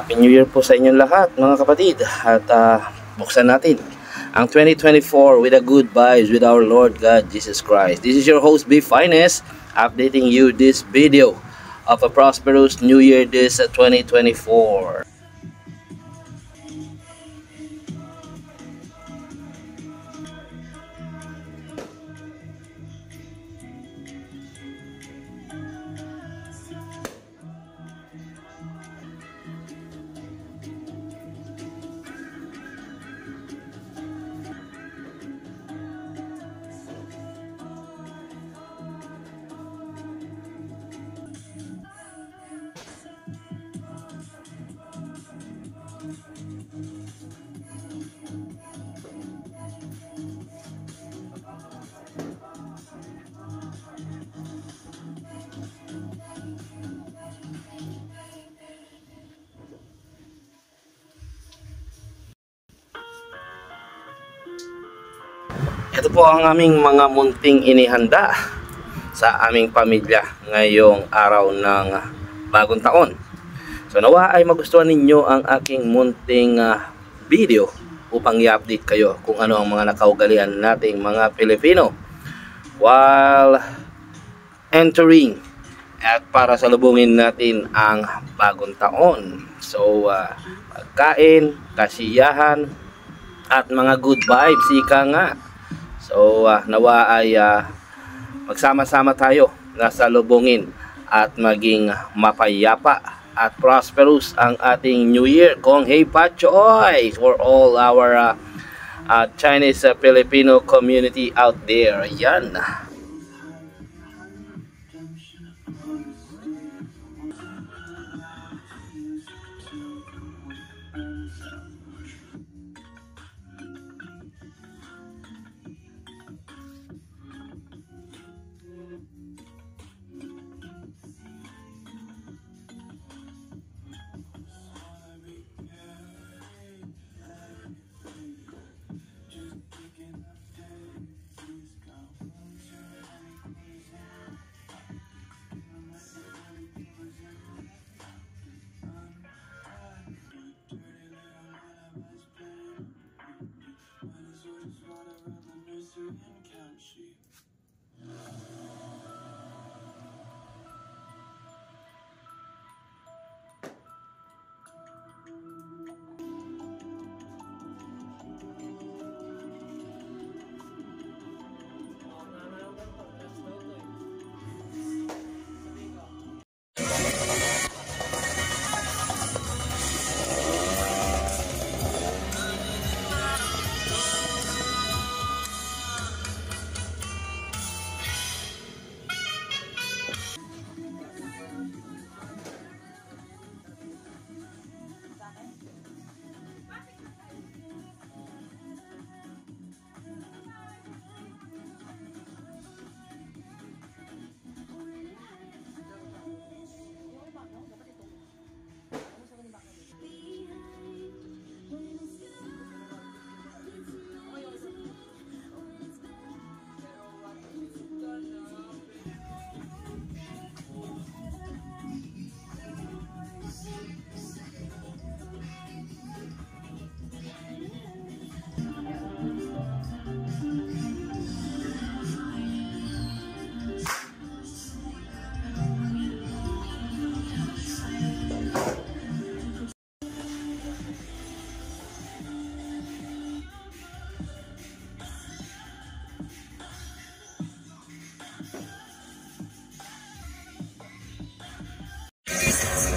Happy New Year po sa inyong lahat mga kapatid. At buksan natin ang 2024 with a good vibes with our Lord God Jesus Christ. This is your host B Finest, updating you this video of a prosperous New Year this 2024. Ito po ang aming mga munting inihanda sa aming pamilya ngayong araw ng bagong taon. So nawa ay magustuhan ninyo ang aking munting video upang i-update kayo kung ano ang mga nakaugalian nating mga Pilipino while entering at para salubungin natin ang bagong taon. So pagkain, kasiyahan at mga good vibes, ika nga. So nawa ay magsama-sama tayo na salubungin at maging mapayapa at prosperous ang ating New Year. Kong Hei Pa Choy for all our Chinese Filipino community out there. Yan.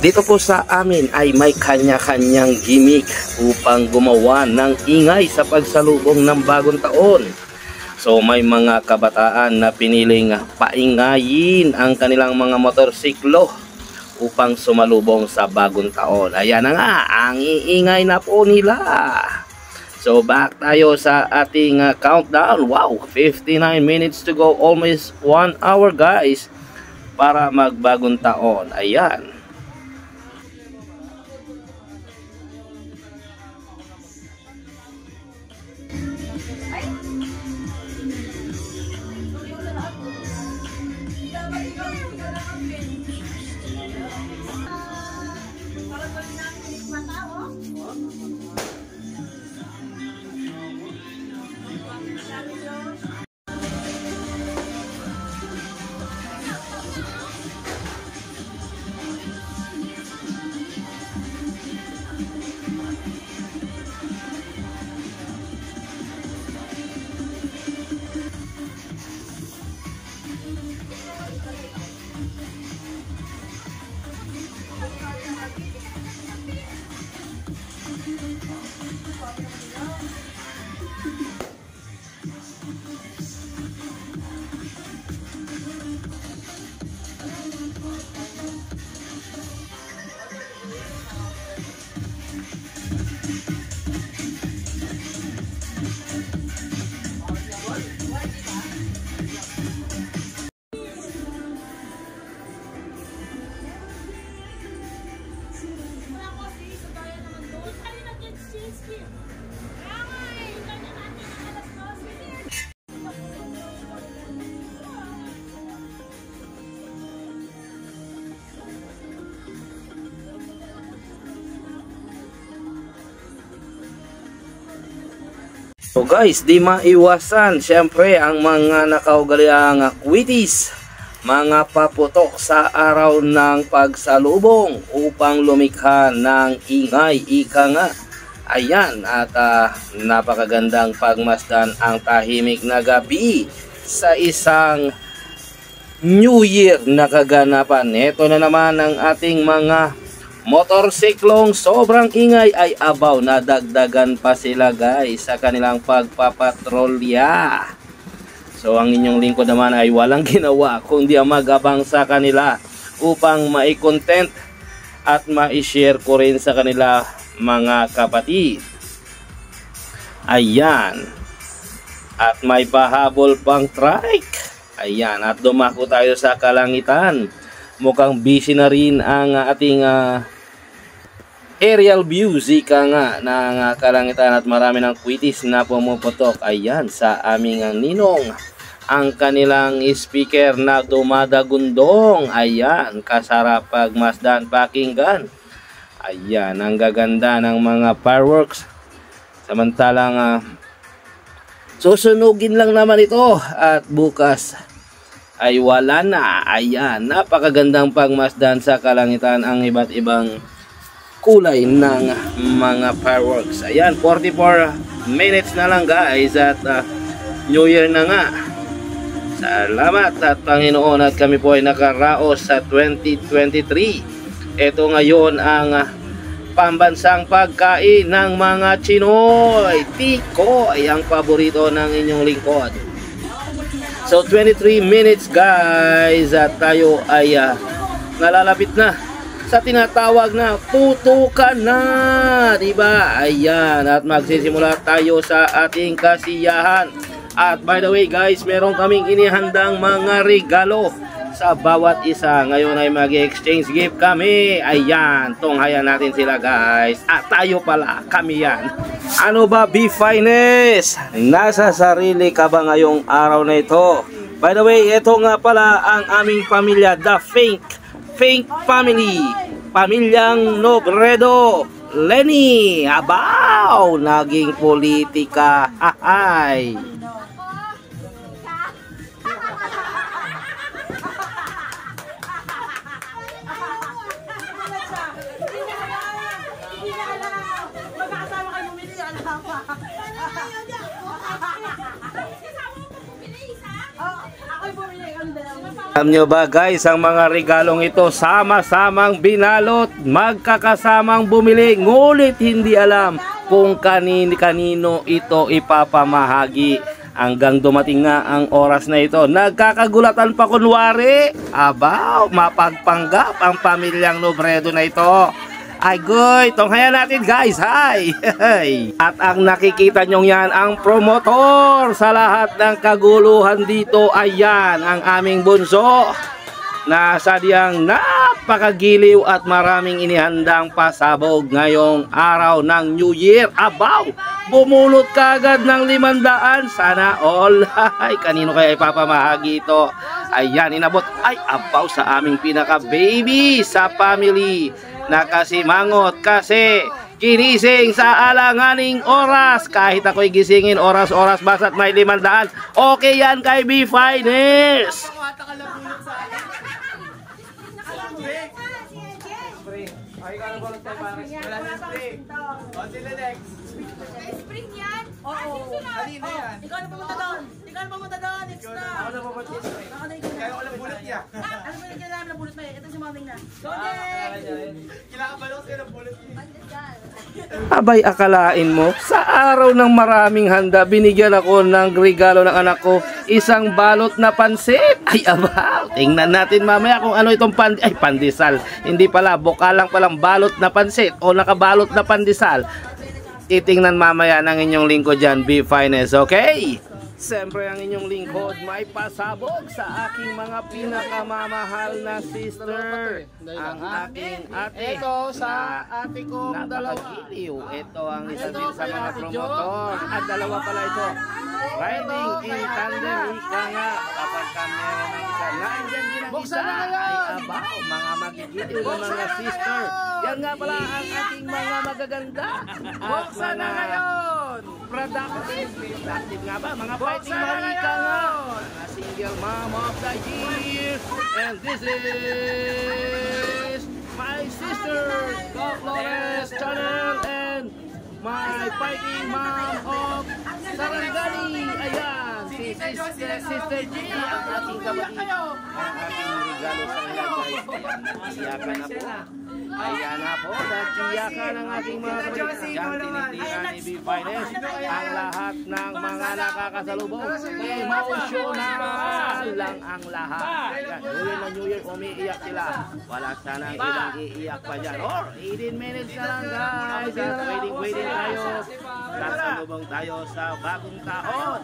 Dito po sa amin ay may kanya-kanyang gimmick upang gumawa ng ingay sa pagsalubong ng bagong taon. So may mga kabataan na piniling paingayin ang kanilang mga motorsiklo upang sumalubong sa bagong taon. Ayan na nga, ang iingay na po nila. So back tayo sa ating countdown. Wow, 59 minutes to go, almost 1 hour guys para magbagong taon. Ayan. So guys, di maiwasan syempre ang mga nakaugaliang quitis, mga paputok sa araw ng pagsalubong upang lumikha ng ingay, ika nga. Ayan, at napakagandang pagmasdan ang tahimik na gabi sa isang New Year na kaganapan. Ito na naman ang ating mga motorsiklong sobrang ingay ay abaw, nadagdagan pa sila guys sa kanilang pagpapatrolya. So ang inyong lingkod naman ay walang ginawa kundi ang mag-abang sa kanila upang mai-content at mai-share ko rin sa kanila mga kapatid. Ayan, at may pahabol pang trike. Ayan, at dumako tayo sa kalangitan. Mukhang busy na rin ang ating aerial views, ika nga, ng kalangitan, at marami ng quitis na pumuputok. Ayan, sa aming ninong, ang kanilang speaker na dumadagundong. Ayan, kasarap pagmasdan, pakinggan. Ayan, ang gaganda ng mga fireworks. Samantalang susunugin lang naman ito at bukas ay wala na. Ayan, napakagandang pagmasdan sa kalangitan ang iba't ibang kulay ng mga fireworks. Ayan, 44 minutes na lang guys at New Year na nga. Salamat at Panginoon at kami po ay nakaraos sa 2023. Ito ngayon ang pambansang pagkain ng mga Chinoy. Tiko ay ang paborito ng inyong lingkod. So 23 minutes guys at tayo ay nalalapit na sa tinatawag na putukan na, diba? Ayan, at magsisimula tayo sa ating kasiyahan. At by the way guys, meron kaming inihandang mga regalo sa bawat isa. Ngayon ay mag-exchange gift kami. Ayan, tunghayan natin sila guys. At tayo pala, kami yan. Ano ba, B-Finest? Nasa sarili ka ba ngayong araw na ito? By the way, ito nga pala ang aming pamilya, The Fink Family, pamilyang Nobredo, Lenny. Abaw, naging politika. Hahay. Alam nyo ba guys, ang mga regalong ito sama-samang binalot, magkakasamang bumili, ngulit hindi alam kung kanino ito ipapamahagi. Hanggang dumating nga ang oras na ito, nagkakagulatan pa kunwari. Abaw, mapagpanggap ang pamilyang Nobredo na ito. Ay goy, tunghayan natin guys, hi! At ang nakikita nyo yan, ang promotor sa lahat ng kaguluhan dito, ayan, ang aming bunso na sadyang napakagiliw at maraming inihandang pasabog ngayong araw ng New Year. Abaw, bumulot ka agad ng 500, sana all. Ay, kanino kaya ipapamahagi ito? Ayan, inabot, ay abaw sa aming pinaka baby sa family. Nakasimangot kasi ginising sa alanganing oras. Kahit ako'y gisingin oras-oras basta't may 500. Okay yan kay B-Finest. Spring yan? Oo. Kanina yan. Ikaw na pumunta doon. Ikaw na pumunta doon. Next na. Ako na pumunta doon. Kaya ko lang bulot niya. Ano ba yung kailangan ng bulot mo eh? Ito si maming na. Go next! Kailangan ba lang sa'yo ng bulot niya? Abay, akalain mo, sa araw ng maraming handa, binigyan ako ng regalo ng anak ko, isang balot na pansit. Ay, abaw, tingnan natin mamaya kung ano itong pandesal. Hindi pala, bukalang palang balot na pansit o nakabalot na pandesal. Titingnan mamaya ng inyong lingkod dyan, B-Finest, okay? Siyempre ang inyong lingkod may pasabog sa aking mga pinakamamahal na sister, ang aking ate. Ito sa ate kong dalawa. Napakagiliw. Ito ang isa din sa mga promotor. At dalawa pala ito. Riding in tandem, ika nga. Kapag ka meron ng isa, nandyan din ang isa ay abaw. Mga magigiliw na mga sister. Yan nga pala ang ating mga magaganda. Buksan na ngayon! Productive. Productive nga ba? Mga fighting marika nga. Mga single mom of the year. And this is my sister, God Flores Channel, and my fighting mom of Sarangani. Ayan, si Sister G, ang aking kapatid. Ang aking regalo sa kanya, guys. Iyakan na po. Ayan na po, nagsiyakan ng aking mga kapatid. Yan, tinitiran ni B-Finest ang lahat ng mga nakakasalubong. Emotional lang ang lahat. Yan, New Year, umiiyak sila. Wala sanang ibang iiyak pa dyan. Or 18 minutes na lang, guys. At waiting tayo. Kasalubong tayo sa bagong taon.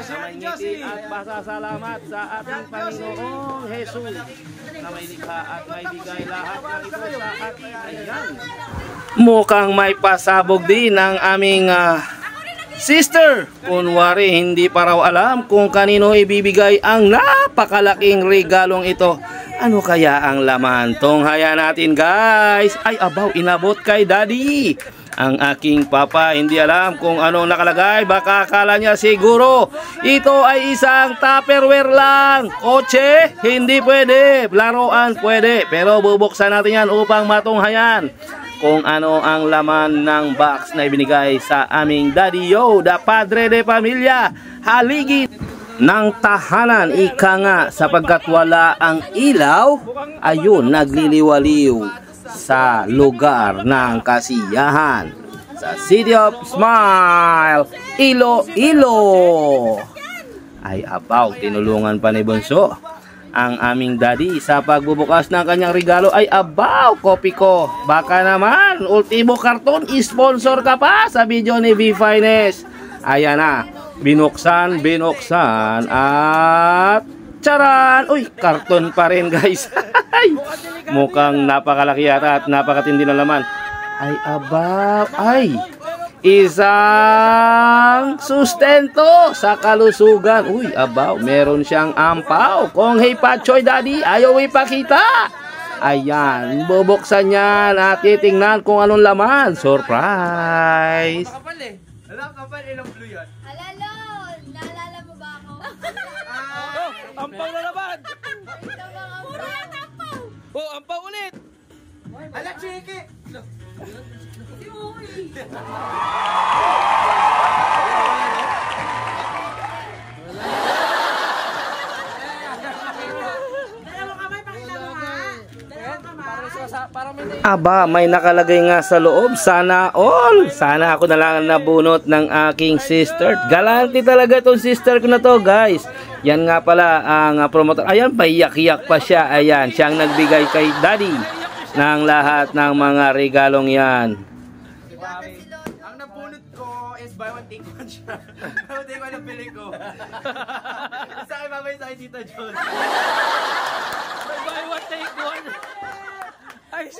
Sa may ngiti at pasasalamat sa ating Panginoong Jesus na may likha at may bigay lahat ng ito sa ating. Ayan. Mukhang may pasabog din ang aming sister. Kunwari hindi pa raw alam kung kanino ibibigay ang napakalaking regalong ito. Ano kaya ang laman? Tunghaya natin, guys. Ay, abaw, inabot kay Daddy. Ang aking papa hindi alam kung anong nakalagay. Baka akala niya siguro ito ay isang Tupperware lang. Kotse, hindi pwede. Laruan, pwede. Pero bubuksan natin yan upang matunghayan kung ano ang laman ng box na ibinigay sa aming Daddy Yoda, Padre de Pamilya. Haligi ng tahanan, ika nga, sapagkat wala ang ilaw, ayun, nagliliwaliw sa lugar ng kasiyahan sa City of Smile, Iloilo. Ay abaw, tinulungan pa ni Bunso ang aming daddy sa pagbubukas ng kanyang regalo. Ay abaw, kopi ko. Baka naman Ultimo Carton sponsor ka pa sa video ni B-Finest. Ayan na, binuksan at charan! Uy, karton pa rin, guys. Mukhang napakalaki yata at napakatindi na laman. Ay abaw, ay isang sustento sa kalusugan. Uy, abaw, meron siyang ampaw. Kung hey Pachoy Daddy, ayaw ipakita. Ayan, bubuksan yan at titingnan kung anong laman. Surprise! Kapal eh. Alam, kapal ilang blue yan. Alalo, naalala mo ba ako? Ampaw na naman! Puro yan ampaw! Oh, ampaw ulit! Ala, chiki! Si Uri! Dalawang kamay, pakita mo ha! Dalawang kamay! Aba, may nakalagay nga sa loob. Sana all. Sana ako na lang nabunot ng aking sister. Galante talaga itong sister ko na to, guys. Yan nga pala ang promoter. Ayan, paiyak-iyak pa siya. Ayan, siyang nagbigay kay Daddy ng lahat ng mga regalong yan. Ang napunot ko is buy one take one siya. Buy one take one ang piling ko. Sa akin babay sa akin Tita John. Buy one take one. Ay,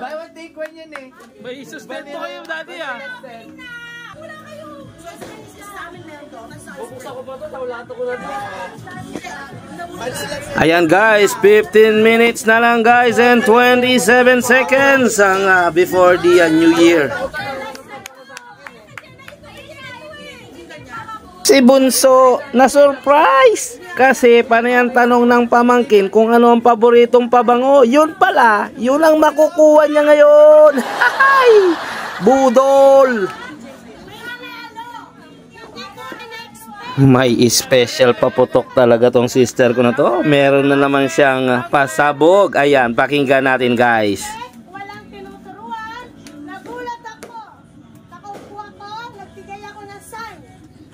buy one take one yan eh. May sustento kayo Daddy ah. Wala kayo! Sa amin meron to. Bubuksan ko ba ito? Taulato ko na ito. Ayan guys, 15 minutes na lang guys and 27 seconds ang before the New Year. Si Bunso na surprise kasi panayang tanong ng pamangkin kung ano ang paboritong pabango. Yun pala, yun ang makukuha niya ngayon. Budol! May special paputok talaga tong sister ko na to. Meron na naman siyang pasabog. Ayan, pakinggan natin guys. Walang tinuturuan. Nagulat ako. Nakaupo ako. Nagbigay ako ng sign.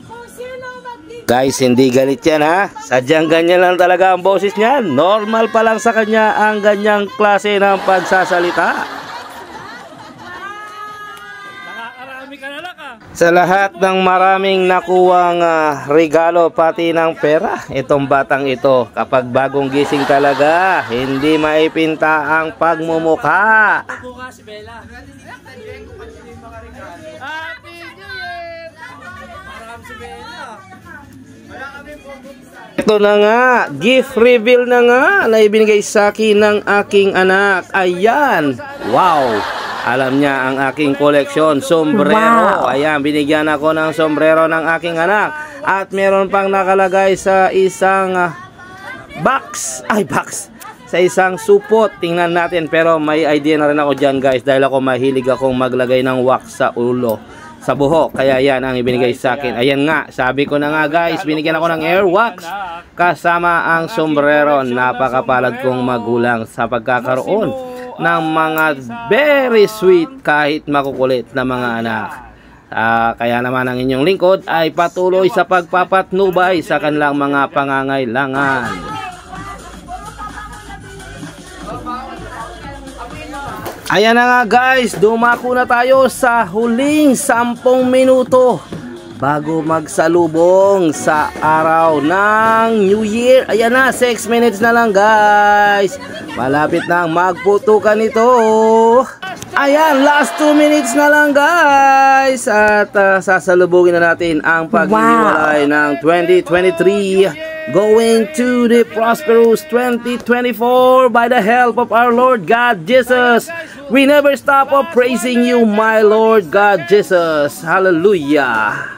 Kung sino magbigay. Guys, hindi galit yan ha. Sadyang ganyan lang talaga ang boses niyan. Normal pa lang sa kanya ang ganyang klase ng pagsasalita. Sa lahat ng maraming nakuwang regalo pati ng pera, itong batang ito, kapag bagong gising talaga, hindi maipinta ang pagmumukha. Bukas si Bella. Happy New Year! Marami si Bella. Wala kami pong Ito na nga, gift reveal na nga na ibinigay sa akin ng aking anak. Ayan, wow! Alam niya ang aking koleksyon, sombrero. Ayan, binigyan ako ng sombrero ng aking anak. At meron pang nakalagay sa isang box. Sa isang supot. Tingnan natin. Pero may idea na rin ako dyan, guys. Dahil ako mahilig akong maglagay ng wax sa ulo, sa buhok. Kaya yan ang ibinigay sa akin. Ayan nga, sabi ko na nga, guys, binigyan ako ng air wax kasama ang sombrero. Napakapalad kong magulang sa pagkakaroon ng mga very sweet kahit makukulit na mga anak. Kaya naman ang inyong lingkod ay patuloy sa pagpapatnubay sa kanilang mga pangangailangan. Ayan na nga, guys, dumako na tayo sa huling 10 minuto bago magsalubong sa araw ng New Year. Ayan na, 6 minutes na lang, guys. Malapit na magputukan ito. Ayan, last 2 minutes na lang, guys. At sasalubungin na natin ang paghihiwalay ng 2023 going to the prosperous 2024 by the help of our Lord God Jesus. We never stop of praising you, my Lord God Jesus. Hallelujah.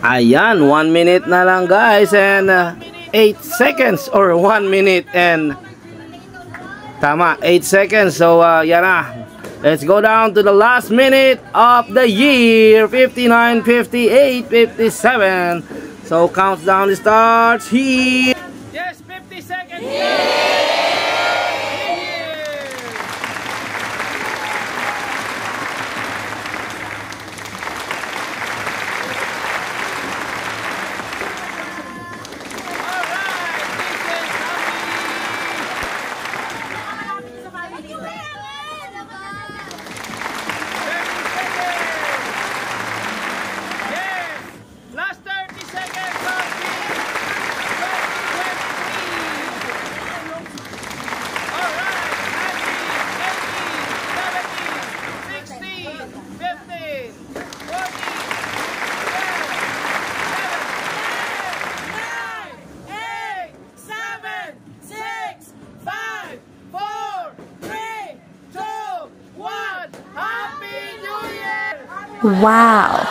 Ayan, 1 minute na lang, guys, and 8 seconds or 1 minute and tama, 8 seconds. So yan na. Let's go down to the last minute of the year. 59, 58, 57. So countdown starts here. Yes, 50 seconds. Wow.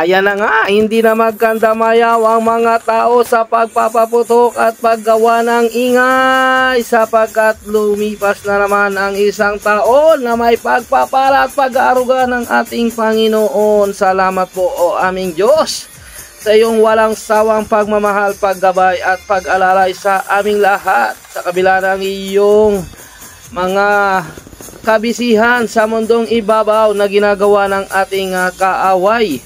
Ayan na nga, hindi na magkandamayaw ang mga tao sa pagpapaputok at paggawa ng ingay sapagkat lumipas na naman ang isang taon na may pagpapala at pag-aaruga ng ating Panginoon. Salamat po o aming Diyos sa iyong walang sawang pagmamahal, paggabay at pag-alalay sa aming lahat sa kabila ng iyong mga kabisihan sa mundong ibabaw na ginagawa ng ating kaaway.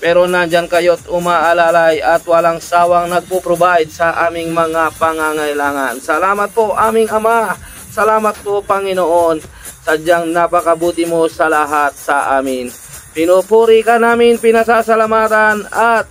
Pero nandyan kayo't umaalalay at walang sawang nagpo-provide sa aming mga pangangailangan. Salamat po aming Ama. Salamat po Panginoon. Sadyang napakabuti mo sa lahat sa amin. Pinupuri ka namin, pinasasalamatan at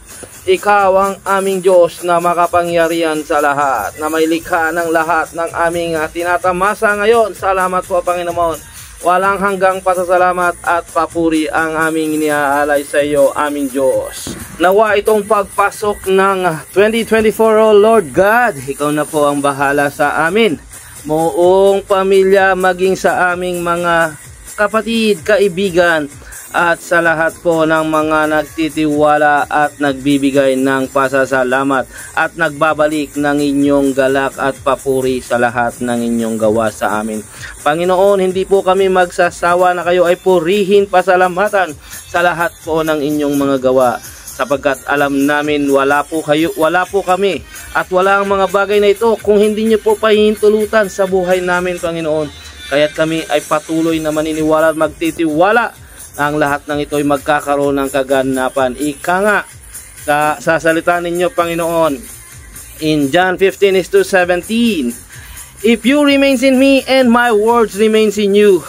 ikaw ang aming Diyos na makapangyarihan sa lahat. Na may likha ng lahat ng aming tinatamasa ngayon. Salamat po Panginoon. Walang hanggang pasasalamat at papuri ang aming iniaalay sa iyo, aming Diyos. Nawa itong pagpasok ng 2024, O Lord God, ikaw na po ang bahala sa amin. Buong pamilya, maging sa aming mga kapatid, kaibigan, at sa lahat po ng mga nagtitiwala at nagbibigay ng pasasalamat at nagbabalik ng inyong galak at papuri sa lahat ng inyong gawa sa amin. Panginoon, hindi po kami magsasawa na kayo ay purihin, pasalamatan sa lahat po ng inyong mga gawa sapagkat alam namin wala po kami at wala ang mga bagay na ito kung hindi niyo po pahihintulutan sa buhay namin, Panginoon. Kaya't kami ay patuloy na maniniwala at magtitiwala na ang lahat ng ito ay magkakaroon ng kaganapan. Ika nga sa salita ninyo, Panginoon, in John 15:17, if you remains in me and my words remains in you,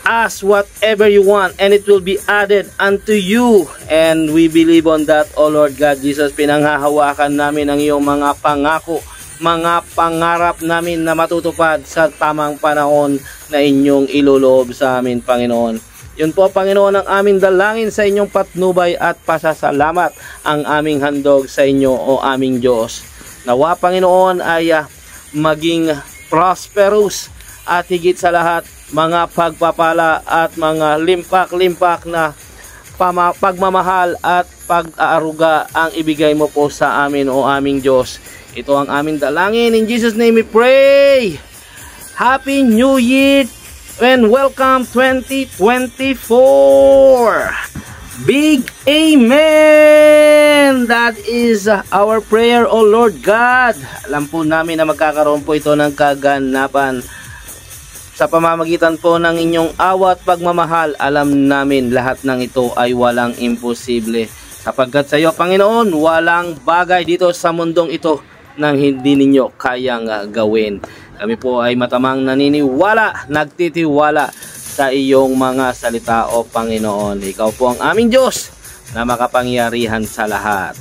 ask whatever you want and it will be added unto you. And we believe on that, O Lord God Jesus. Pinanghahawakan namin ang iyong mga pangako, mga pangarap namin na matutupad sa tamang panahon na inyong iluloob sa amin, Panginoon. Yun po, Panginoon, ang aming dalangin sa inyong patnubay at pasasalamat ang aming handog sa inyo, O aming Diyos. Nawa, Panginoon, ay maging prosperous at higit sa lahat, mga pagpapala at mga limpak-limpak na pagmamahal at pag-aaruga ang ibigay mo po sa amin, O aming Diyos. Ito ang aming dalangin. In Jesus' name we pray. Happy New Year and welcome 2024. Big Amen! That is our prayer, O Lord God. Alam po namin na magkakaroon po ito ng kaganapan. Sa pamamagitan po ng inyong awa at pagmamahal, alam namin lahat ng ito ay walang imposible. Sapagkat sa iyo, Panginoon, walang bagay dito sa mundong ito nang hindi ninyo kayang gawin. Kami po ay matamang naniniwala, nagtitiwala sa iyong mga salita, O Panginoon. Ikaw po ang aming Diyos na makapangyarihan sa lahat.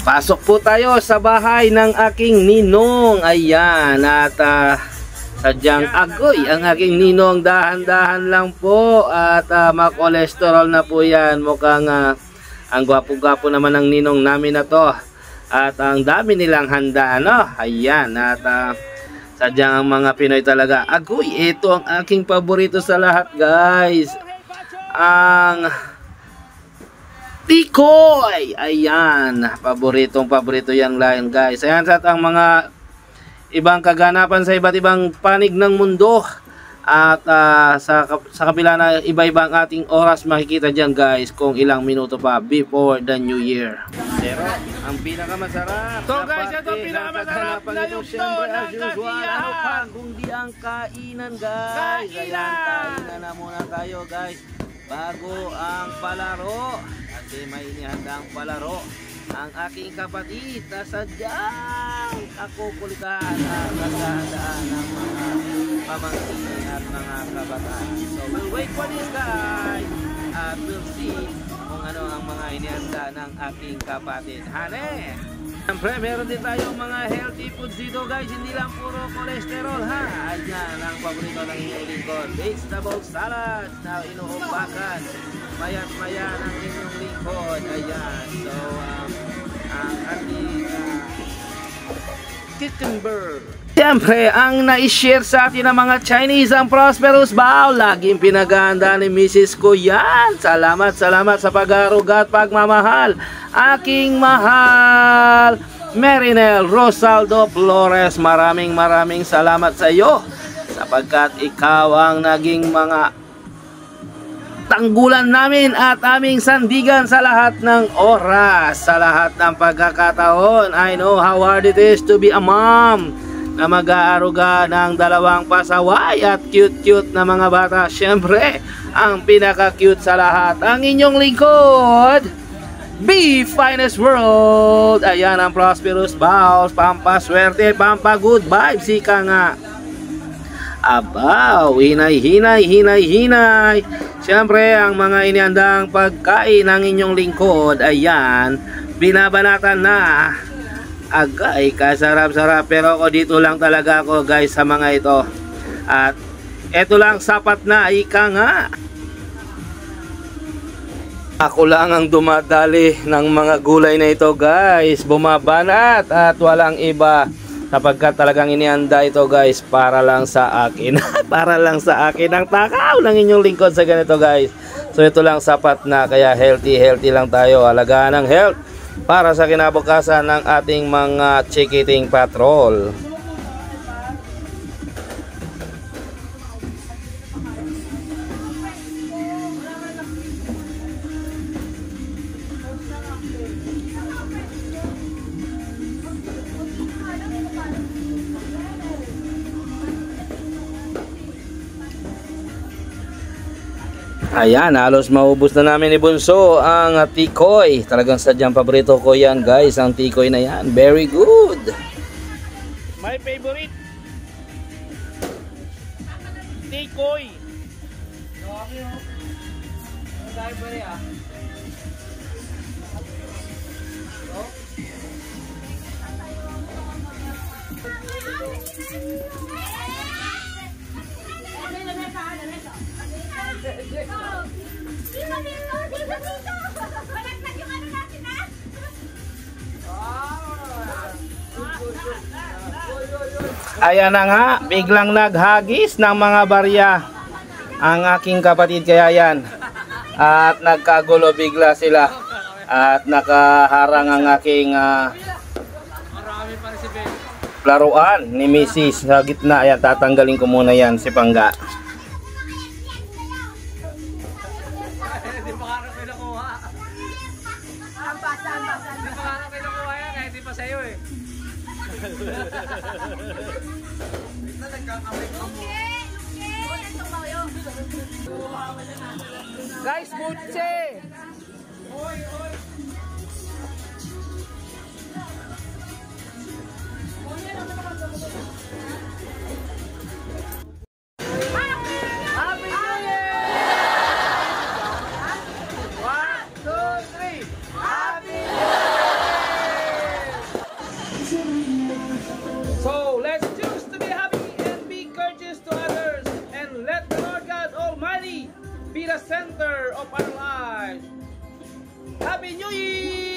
Pasok po tayo sa bahay ng aking ninong. Ayan, at sadyang agoy ang aking ninong. Dahan-dahan lang po at makolesterol na po yan. Mukhang ang gwapo-gwapo naman ang ninong namin na to. At ang dami nilang handa, ano? Ayan, at sadyang ang mga Pinoy talaga. Agoy, ito ang aking paborito sa lahat, guys. Ang tikoy! Ayan, paborito yan lang, guys. Ayan, sa ang mga ibang kaganapan sa iba't ibang panig ng mundo At sa kabila na iba-ibang ating oras, makikita dyan guys kung ilang minuto pa before the New Year. Pero ang pinakamasarap, So guys, ito ang pinakamasarap na yugto ng kasiyahan. Ano pa kung di ang kainan guys. Kainan! Ayan, kainan na muna tayo guys bago ang palaro. Kasi may inihanda ang palaro ang aking kapatid na sadyang kakukulitan at naghahandaan ng mga pamangkin at mga kabataan. So we'll wait for this guys at we'll see kung ano ang mga inihanda ng aking kapatid. Hane! Siyempre meron din tayong mga healthy foods dito guys, hindi lang puro cholesterol ha. Ayan ang paborito ng inyong lingkod, vegetable salads na inuupakan mayat maya ng inyong lingkod. Ayan, so ang ating cucumber. Siyempre, ang na-share sa atin ng mga Chinese ang Prosperous Bowl. Laging pinaganda ni Mrs. ko yan. Salamat sa pag-aruga at pagmamahal. Aking mahal Merinel Rosaldo Flores, maraming salamat sa iyo sapagkat ikaw ang naging mga tanggulan namin at aming sandigan sa lahat ng oras, sa lahat ng pagkakataon. I know how hard it is to be a mom na mag-aaruga ng dalawang pasaway at cute na mga bata. Siyempre, ang pinaka-cute sa lahat, ang inyong lingkod, Be Finest World. Ayan ang Prosperous Bowls, pampaswerte, pampa-good vibes, ika nga. Abaw, hinay. Siyempre, ang mga inihandang pagkain ng inyong lingkod, ayan, binabanatan na. Agay, kasarap-sarap. Pero ako dito lang talaga ako guys sa mga ito. At eto lang, sapat na, ika nga. Ako lang ang dumadali ng mga gulay na ito guys. Bumabanat at walang iba. Sapagkat talagang inihanda ito guys para lang sa akin. Para lang sa akin ang takaw ng inyong lingkod sa ganito guys. So ito lang sapat na, kaya healthy lang tayo. Alagaan ng health para sa kinabukasan ng ating mga chikiting patrol. Ayan, halos maubos na namin ni Bunso ang tikoy. Talagang sadyang paborito ko yan guys, ang tikoy na yan. Very good. My favorite. Tikoy. Ayan na nga, biglang naghagis ng mga barya ang aking kapatid, kaya yan. At nagkagulo bigla sila. At nakaharang ang aking laruan ni Mrs. sa gitna. Ayan, tatanggalin ko muna yan si Pangga. Guys, butse! Happy New Year! 1, 2, 3! Happy New Year! So, let's choose to be happy and be courteous to others, and let the Lord God Almighty be the center of our lives. Happy New Year!